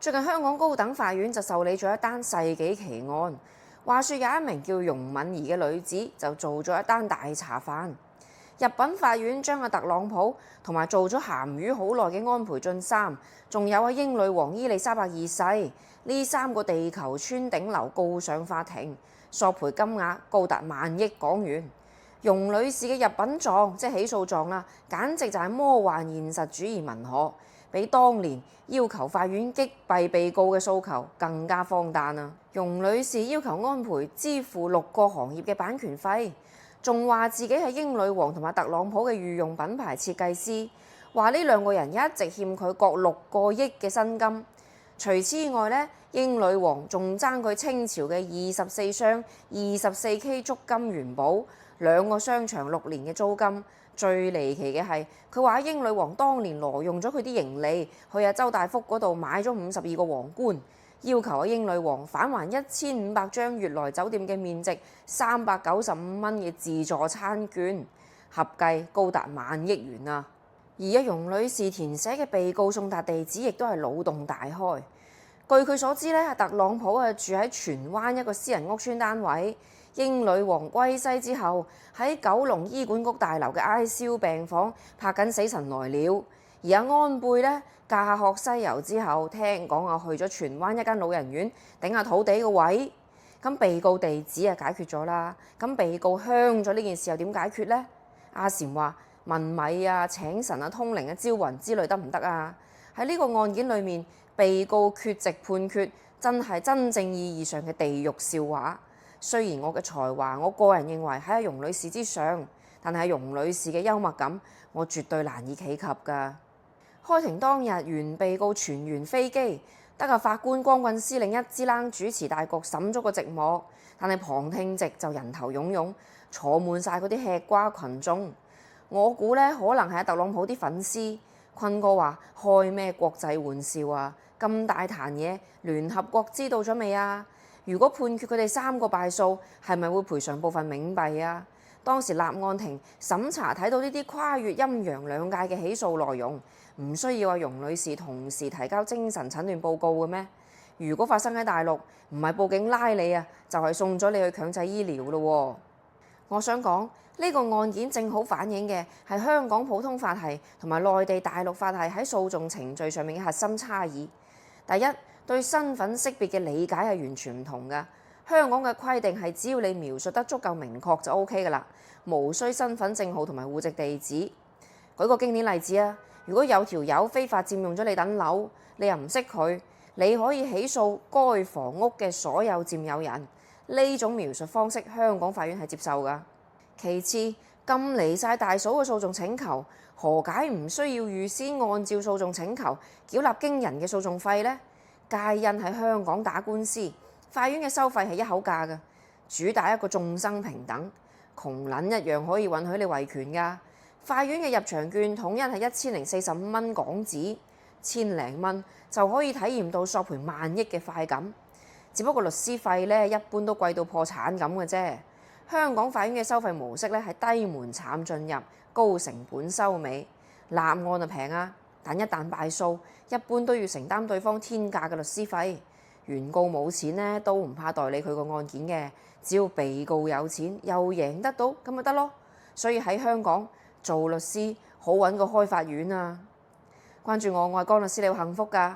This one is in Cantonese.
最近香港高等法院就受理咗一單世紀奇案。話說有一名叫容敏儀嘅女子就做咗一單大茶飯。入稟法院將阿特朗普同埋做咗鹹魚好耐嘅安倍晉三，仲有阿英女王伊麗莎白二世呢3個地球村頂流告上法庭，索賠金額高達萬億港元。容女士嘅入稟狀即係起訴狀啦，簡直就係魔幻現實主義文學，比當年要求法院擊斃被告嘅訴求更加荒誕啊！容女士要求安倍支付6個行業嘅版權費，仲話自己係英女王同埋特朗普嘅御用品牌設計師，話呢2個人一直欠佢各6個億嘅薪金。除此以外呢，英女王仲爭佢清朝嘅24箱 24K 足金元寶、2個商場6年嘅租金。最離奇嘅係，佢話英女王當年挪用咗佢啲盈利，去阿周大福嗰度買咗52個皇冠，要求阿英女王返還1500張悅來酒店嘅面值395蚊嘅自助餐券，合計高達萬億元啊！而阿容女士填寫嘅被告送達地址亦都係腦洞大開。據佢所知咧，特朗普住喺荃灣一個私人屋邨單位。英女王歸西之後，喺九龍醫管局大樓嘅 ICU 病房拍緊《死神來了》，而阿安倍呢，駕鶴西遊之後，聽講去咗荃灣一間老人院頂下土地個位。咁被告地址解決咗啦，咁被告香咗呢件事又點解決呢？阿禪話問米請神通靈招魂之類得唔得啊？喺呢個案件裏面，被告缺席判決，真係真正意義上嘅地獄笑話。雖然我嘅才華，我個人認為喺阿容女士之上，但係容女士嘅幽默感，我絕對難以企及㗎。開庭當日，原被告全員飛機，得個法官光棍司令一支冷主持大局，審咗個寂寞。但係旁聽席就人頭湧湧，坐滿晒嗰啲吃瓜群眾。我估呢，可能係阿特朗普啲粉絲。坤哥話開咩國際玩笑啊？咁大壇嘢，聯合國知道咗未啊？如果判決佢哋3個敗訴，係咪會賠償部分冥幣啊？當時立案庭審查睇到呢啲跨越陰陽兩界嘅起訴內容，唔需要阿容女士同時提交精神診斷報告嘅咩？如果發生喺大陸，唔係報警拉你啊，就係送咗你去強制醫療咯。我想講呢個案件正好反映嘅係香港普通法系同埋內地大陸法系喺訴訟程序上面嘅核心差異。第一，對身份識別嘅理解係完全唔同㗎。香港嘅規定係只要你描述得足夠明確就 OK 㗎啦，無需身份證號同埋戶籍地址。舉個經典例子啊，如果有條友非法佔用咗你棟樓，你又唔識佢，你可以起訴該房屋嘅所有佔有人。呢種描述方式，香港法院係接受㗎。其次，咁離晒大數嘅訴訟請求，何解唔需要預先按照訴訟請求繳納驚人嘅訴訟費呢？皆因喺香港打官司，法院嘅收費係一口價嘅，主打一個眾生平等，窮撚一樣可以允許你維權㗎。法院嘅入場券統一係1045蚊港紙，1000零蚊就可以體驗到索賠萬億嘅快感。只不過律師費呢，一般都貴到破產咁嘅啫。香港法院嘅收費模式呢，係低門檻進入，高成本收尾。立案就平啊，但一旦敗訴，一般都要承擔對方天價嘅律師費。原告冇錢呢，都唔怕代理佢個案件嘅，只要被告有錢又贏得到咁咪得咯。所以喺香港做律師好揾過開法院啊！關注我係江律師，你好幸福㗎。